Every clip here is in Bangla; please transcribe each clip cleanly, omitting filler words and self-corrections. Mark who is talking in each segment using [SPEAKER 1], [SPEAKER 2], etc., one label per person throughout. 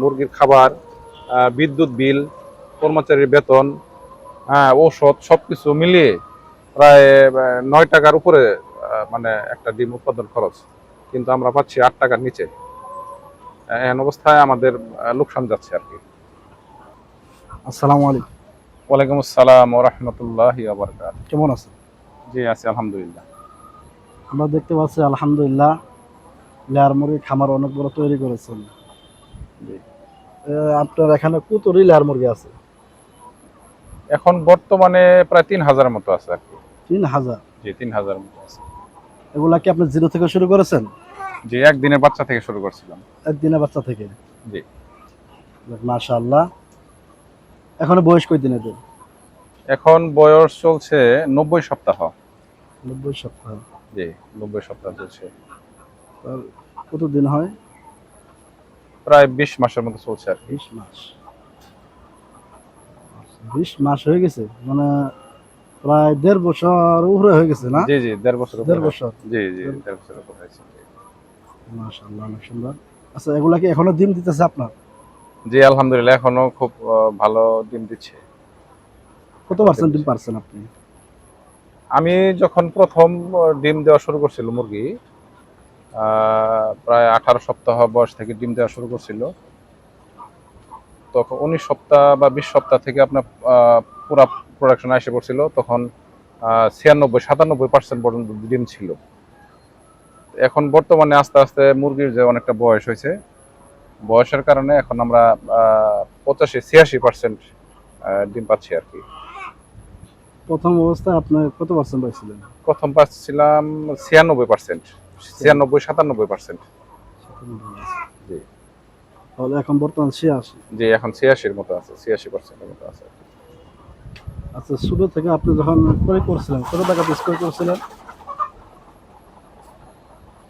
[SPEAKER 1] মুরগির খাবার, বিদ্যুৎ বিল, কর্মচারীর বেতন, ঔষধ সবকিছু মিলিয়ে প্রায় 9 টাকার উপরে মানে একটা ডিম উৎপাদন খরচ, কিন্তু আমরা পাচ্ছি 8 টাকার নিচে। এমন অবস্থায় আমাদের লোকসান যাচ্ছে আর কি।
[SPEAKER 2] আসসালামু আলাইকুম।
[SPEAKER 1] ওয়ালাইকুম আসসালাম ওয়া রাহমাতুল্লাহি ওয়া বারাকাতুহু।
[SPEAKER 2] কেমন আছেন?
[SPEAKER 1] জি আছি আলহামদুলিল্লাহ।
[SPEAKER 2] আমরা দেখতে পাচ্ছি আলহামদুলিল্লাহ লেয়ার মুরগি খামার অনেক বড় তৈরি করেছেন।
[SPEAKER 1] জি।
[SPEAKER 2] আপনার এখানে কতটি লেয়ার মুরগি আছে?
[SPEAKER 1] এখন বর্তমানে প্রায় 3000-এর মতো আছে আর কি।
[SPEAKER 2] 3000।
[SPEAKER 1] জি 3000-এর মতো আছে।
[SPEAKER 2] এগুলা কি আপনি জিরো থেকে শুরু করেছেন?
[SPEAKER 1] জি একদিনের বাচ্চা থেকে শুরু করছিলাম।
[SPEAKER 2] একদিনের বাচ্চা থেকে?
[SPEAKER 1] জি।
[SPEAKER 2] মাশাআল্লাহ। এখন বয়স কয় দিন এদের?
[SPEAKER 1] এখন বয়স চলছে 90 সপ্তাহ।
[SPEAKER 2] 90 সপ্তাহ।
[SPEAKER 1] জি 90 সপ্তাহ চলছে।
[SPEAKER 2] আর কতদিন হয়?
[SPEAKER 1] প্রায় 20 মাসের মতো চলছে আর কি।
[SPEAKER 2] 20 মাস। 20 মাস হয়ে গেছে, মানে প্রায় 1.5 বছর উপরে হয়ে গেছে না?
[SPEAKER 1] জি জি 1.5 বছর।
[SPEAKER 2] 1.5 বছর।
[SPEAKER 1] জি জি 1.5 বছর উপরে হয়েছে।
[SPEAKER 2] মাশাআল্লাহ, অনেক সুন্দর। আচ্ছা, এগুলা কি এখনো ডিম দিতেছে আপনার?
[SPEAKER 1] জি আলহামদুলিল্লাহ এখনো খুব ভালো ডিম দিচ্ছে।
[SPEAKER 2] কত পার্সেন্ট ডিম পারছেন আপনি?
[SPEAKER 1] আমি যখন প্রথম ডিম দেওয়া শুরু করছিল মুরগি, প্রায় 18 সপ্তাহ বয়স থেকে ডিম দেওয়া শুরু করছিল, তখন 19 সপ্তাহ বা 20 সপ্তাহ থেকে আপনার পুরা প্রোডাকশন এসে পড়ছিল, তখন 96-97% পর্যন্ত ডিম ছিল। এখন বর্তমানে আস্তে আস্তে মুরগির যে অনেকটা বয়স হয়েছে, বয়সের কারণে এখন আমরা 85-86% ডিম পাচ্ছি আর কি।
[SPEAKER 2] প্রথম অবস্থায় আপনি কত পার্সেন্ট পাইছিলেন?
[SPEAKER 1] প্রথম পাচ্ছিলাম 96%, 96-97%। জি
[SPEAKER 2] তাহলে এখন বর্তমান 86।
[SPEAKER 1] জি এখন 86-এর মতো আছে, 86%-এর মতো আছে।
[SPEAKER 2] আচ্ছা, শুরু থেকে আপনি যখন ক্রয় করছিলেন কত টাকা পিস ক্রয় করছিলেন?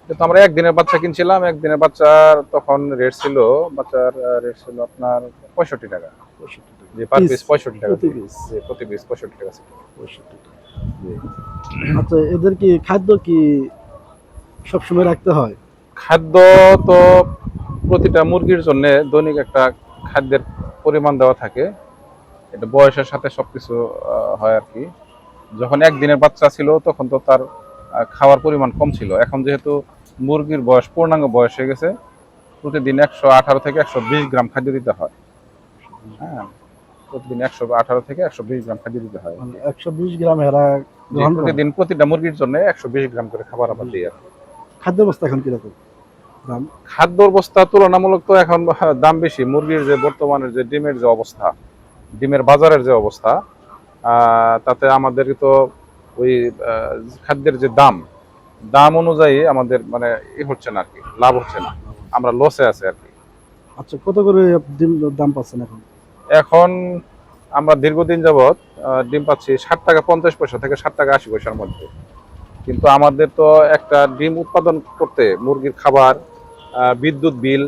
[SPEAKER 1] কিন্তু আমরা একদিনের বাচ্চা কিনছিলাম, একদিনের বাচ্চার তখন রেট ছিল, বাচ্চার রেট ছিল আপনার 65 টাকা।
[SPEAKER 2] 65 টাকা।
[SPEAKER 1] জি পার পিস 65 টাকা।
[SPEAKER 2] প্রতি পিস?
[SPEAKER 1] জি প্রতি পিস 65 টাকা ছিল।
[SPEAKER 2] 65 টাকা।
[SPEAKER 1] জি।
[SPEAKER 2] আচ্ছা, এদের কি খাদ্য কি সবসময় রাখতে হয়?
[SPEAKER 1] খাদ্য তো প্রতিটা মুরগির জন্য দৈনিক একটা খাদ্যের পরিমাণ দেওয়া থাকে, এটা বয়সের সাথে সবকিছু হয় আর কি। যখন একদিনের বাচ্চা ছিল তখন তো তার খাওয়ার পরিমাণ কম ছিল, এখন যেহেতু মুরগির বয়স পূর্ণাঙ্গ বয়স হয়ে গেছে, প্রতিদিন 118 থেকে 120 গ্রাম খাদ্য দিতে হয়। হ্যাঁ, প্রতিদিন 118 থেকে 120 গ্রাম খাদ্য দিতে হয়।
[SPEAKER 2] মানে 120 গ্রাম এরা গ্রহণ করে?
[SPEAKER 1] প্রতিদিন প্রতিটা মুরগির জন্য 120 গ্রাম করে খাবার আবার দিই আর কি।
[SPEAKER 2] খাদ্য অবস্থা এখন কিরকম দাম?
[SPEAKER 1] খাদ্য অবস্থা তুলনামূলক তো এখন দাম বেশি। মুরগির যে বর্তমানের যে ডিমের যে অবস্থা, ডিমের বাজারের যে অবস্থা, তাতে আমাদের তো ওই খাদ্যের যে দাম, দাম অনুযায়ী আমাদের মানে হচ্ছে না আর কি, লাভ হচ্ছে না, আমরা লসে আছে আর কি।
[SPEAKER 2] আচ্ছা, কত করে ডিম দাম পাচ্ছেন এখন?
[SPEAKER 1] এখন আমরা দীর্ঘদিন যাবৎ ডিম পাচ্ছি 60 টাকা 50 পয়সা থেকে 60 টাকা 80 পয়সার মধ্যে, কিন্তু আমাদের তো একটা ডিম উৎপাদন করতে মুরগির খাবার, বিদ্যুৎ বিল,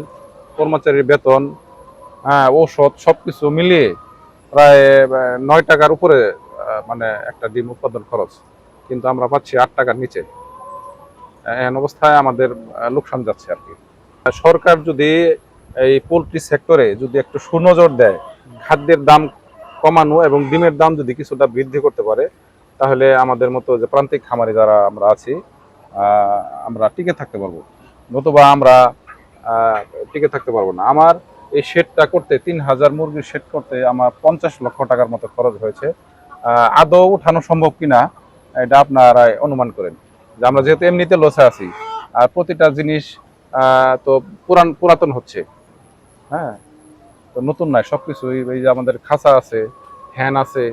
[SPEAKER 1] কর্মচারীর বেতন, ঔষধ সবকিছু মিলিয়ে প্রায় 9 টাকার উপরে মানে একটা ডিম উৎপাদন খরচ, কিন্তু আমরা পাচ্ছি 8 টাকার নিচে। এমন অবস্থায় আমাদের লোকসান যাচ্ছে আর কি। সরকার যদি এই পোলট্রি সেক্টরে যদি একটু সুনজর দেয়, খাদ্যের দাম কমানো এবং ডিমের দাম যদি কিছুটা বৃদ্ধি করতে পারে, তাহলে আমাদের মতো যে প্রান্তিক খামারি যারা আমরা আছি, আমরা টিকে থাকতে পারবো, নতুবা আমরা টিকে থাকতে পারবো না। আমার এই শেডটা করতে 3000 মুরগির শেড করতে আমার 50 লক্ষ টাকার মতো খরচ হয়েছে। আদৌ উঠানো সম্ভব কিনা এটা আপনারা অনুমান করেন, যে আমরা যেহেতু এমনিতে লসে আছি, আর প্রতিটা জিনিস তো পুরাতন হচ্ছে। হ্যাঁ, তো নতুন নয় সবকিছু। এই যে আমাদের খাঁচা আছে, ফ্যান আছে,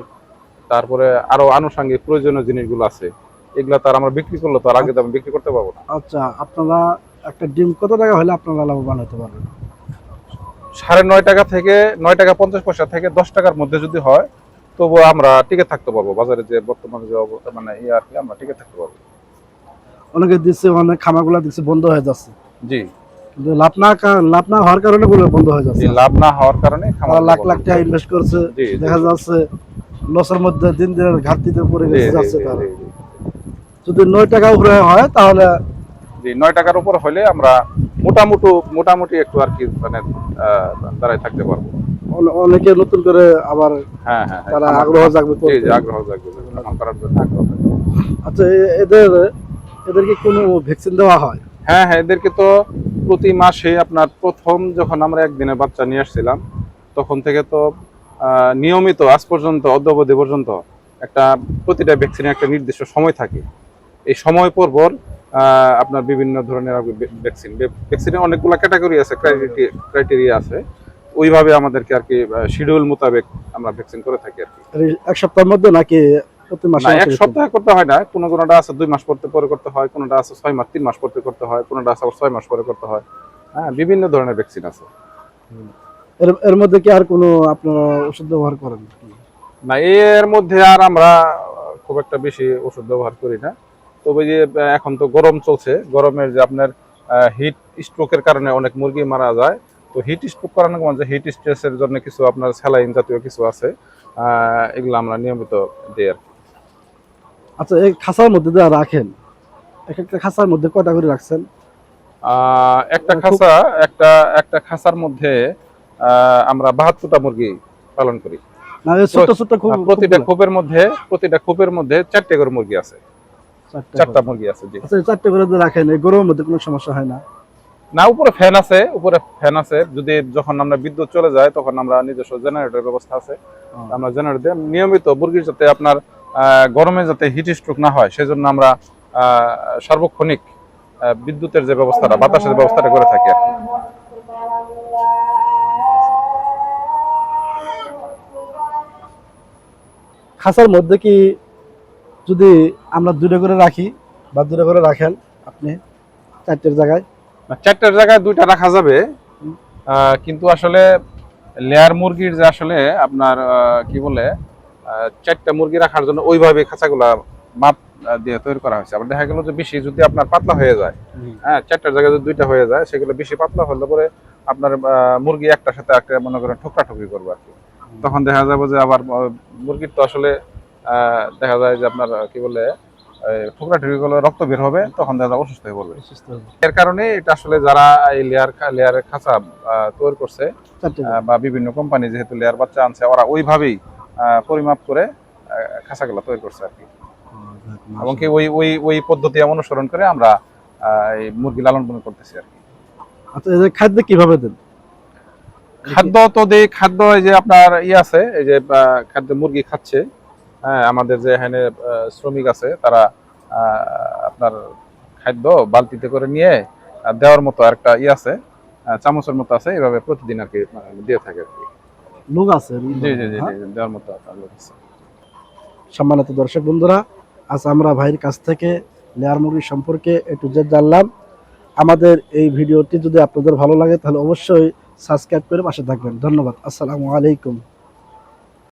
[SPEAKER 1] তারপরে আরো আনুষঙ্গিক প্রয়োজনীয় জিনিসগুলো আছে, এগুলো তো আর আমরা বিক্রি করলে তো আর আগে দামে বিক্রি করতে পারবো না।
[SPEAKER 2] আচ্ছা, আপনারা একটা ডিম কত টাকা হলে আপনারা লাভবান হতে পারবেন?
[SPEAKER 1] 9.5 টাকা থেকে 9 টাকা 50 পয়সা থেকে 10 টাকার মধ্যে যদি হয়, তবুও আমরা টিকে থাকতে পারবো। বাজারে যে বর্তমানে যে অবস্থা মানে আর কি, আমরা টিকে থাকতে পারবো।
[SPEAKER 2] অনেকে দিচ্ছে, অনেক খামারগুলো দিচ্ছে বন্ধ হয়ে যাচ্ছে।
[SPEAKER 1] জি,
[SPEAKER 2] কিন্তু লাভ না হওয়ার কারণে বন্ধ হয়ে যাচ্ছে।
[SPEAKER 1] লাভ না হওয়ার কারণে
[SPEAKER 2] তারা লাখ লাখ টাকা ইনভেস্ট করছে, দেখা যাচ্ছে লসের মধ্যে দিন দিনের ঘাটতিতে পড়ে যাচ্ছে তারা। যদি 9 টাকা উপরে হয় তাহলে
[SPEAKER 1] যে 9 টাকার উপর হলে আমরা মোটামুটি একটু আর কি মানে দাঁড়ায় থাকতে পারবো।
[SPEAKER 2] অনেকে নতুন করে আবার
[SPEAKER 1] হ্যাঁ
[SPEAKER 2] তারা আগ্রহ জাগবে
[SPEAKER 1] জি
[SPEAKER 2] করতে।
[SPEAKER 1] আগ্রহ জাগবে খামার করার জন্য আগ্রহ থাকবে।
[SPEAKER 2] আচ্ছা এদেরকে কোনো ভ্যাকসিন দেওয়া হয়?
[SPEAKER 1] হ্যাঁ এদেরকে তো প্রতি মাসে আপনার প্রথম যখন আমরা একদিনের বাচ্চা নিয়ে আসছিলাম তখন থেকে তো নিয়মিত আজ পর্যন্ত অদ্যাবধি পর্যন্ত একটা প্রতিটা ভ্যাকসিনের একটা নির্দিষ্ট সময় থাকে। এই সময় পর আপনার বিভিন্ন ধরনের ভ্যাকসিনের অনেকগুলো ক্যাটাগরি আছে, ক্রাইটেরিয়া আছে, ওইভাবে আমাদেরকে আর কি শিডিউল মোতাবেক আমরা ভ্যাকসিন করে থাকি আর কি।
[SPEAKER 2] এক সপ্তাহের মধ্যে নাকি প্রতি মাসে?
[SPEAKER 1] না, এক সপ্তাহে করতে হয় না, কোনটা আছে 2 মাস পরে করতে হয়, কোনটা আছে 6 মাস 3 মাস পরে করতে হয়, কোনটা আছে 6 মাস পরে করতে হয়। হ্যাঁ, বিভিন্ন ধরনের ভ্যাকসিন আছে।
[SPEAKER 2] এর মধ্যে কি আর কোনো আপনারা ওষুধ ব্যবহার করেন?
[SPEAKER 1] না, এর মধ্যে আর আমরা খুব একটা বেশি ওষুধ ব্যবহার করি না। তবে যে এখন তো গরম চলছে, গরমের যে আপনার হিট স্ট্রোকের কারণে অনেক মুরগি মারা যায়। তো হিট স্ট্রোক করানো মানে হিট স্ট্রেসের জন্য কিছু আপনার স্যালাইন জাতীয় কিছু আছে, এগুলো আমরা নিয়মিত দিই আর কি।
[SPEAKER 2] আচ্ছা, এই খাঁচার মধ্যে যা রাখেন, এক একটা খাঁচার মধ্যে কয়টা করে রাখছেন?
[SPEAKER 1] একটা খাঁচার মধ্যে আমরা 72টা মুরগি পালন করি।
[SPEAKER 2] না, ছোট ছোট
[SPEAKER 1] প্রতিটা খোপের মধ্যে 4টে করে মুরগি আছে, 4টা মুরগি আছে। জি।
[SPEAKER 2] আচ্ছা, 4টে করে রাখেন, এই গরমের মধ্যে কোনো সমস্যা হয় না?
[SPEAKER 1] না, উপরে ফ্যান আছে, যদি যখন আমরা বিদ্যুৎ চলে যায় তখন আমরা নিজস্ব জেনারেটর ব্যবস্থা আছে, আমরা জেনারেটর দিয়ে নিয়মিত মুরগির যাতে আপনার গরমে যাতে হিট স্ট্রোক না হয় সেজন্য আমরা সার্বক্ষণিক বিদ্যুতের যে ব্যবস্থাটা, বাতাসের ব্যবস্থাটা করে থাকি আর কি।
[SPEAKER 2] খাঁচার মধ্যে কি যদি আমরা 2টা করে রাখি বা 2টা করে রাখেন আপনি 4টের জায়গায়?
[SPEAKER 1] 4টার জায়গায় 2টা রাখা যাবে, কিন্তু আসলে লেয়ার মুরগির যে আসলে আপনার কি বলে 4টা মুরগি রাখার জন্য ওইভাবে খাঁচাগুলা মাপ দিয়ে তৈরি করা হয়েছে। আবার দেখা গেল যে বেশি যদি আপনার পাতলা হয়ে যায়, হ্যাঁ 4টার জায়গায় যদি 2টা হয়ে যায়, সেগুলো বেশি পাতলা হলে পরে আপনার মুরগি একটার সাথে একটা মনে করেন ঠোকরাঠুকি করবে আর কি। তখন দেখা যাবে যে আবার মুরগির তো আসলে দেখা যায় যে আপনার কি বলে ঠোকরাঠুকি করলে রক্ত বের হবে, তখন দেখা যায় অসুস্থ হয়ে পড়বে। এর কারণে এটা আসলে যারা এই লেয়ারের খাঁচা তৈরি করছে বা বিভিন্ন কোম্পানি যেহেতু লেয়ার বাচ্চা আনছে, ওরা ওইভাবেই পরিমাপ করে খাঁচাগুলো তৈরি করছে আর কি। এবং কি ওই পদ্ধতি অনুসরণ করে আমরা এই মুরগি লালন পালন করতেছি আর কি।
[SPEAKER 2] আচ্ছা, এদের খাদ্য কিভাবে দেন?
[SPEAKER 1] খাদ্য তো দেই, খাদ্য এই যে আপনার আছে, এই যে খাদ্য মুরগি খাচ্ছে। হ্যাঁ, আমাদের যে এখানে শ্রমিক আছে তারা আপনার খাদ্য বালতিতে করে নিয়ে দেওয়ার মতো আরেকটা আছে, চামচের মতো আছে, এইভাবে প্রতিদিন আর কি দিয়ে থাকে আর কি।
[SPEAKER 2] লোক আছে?
[SPEAKER 1] জি জি জি, দেওয়ার মতো লোক আছে।
[SPEAKER 2] সম্মানিত দর্শক বন্ধুরা, আজ আমরা ভাইয়ের কাছ থেকে লেয়ার মুরগি সম্পর্কে একটু জানলাম। আমাদের এই ভিডিওটি যদি আপনাদের ভালো লাগে তাহলে অবশ্যই সাবস্ক্রাইব করে পাশে থাকবেন। ধন্যবাদ। আসসালামু আলাইকুম।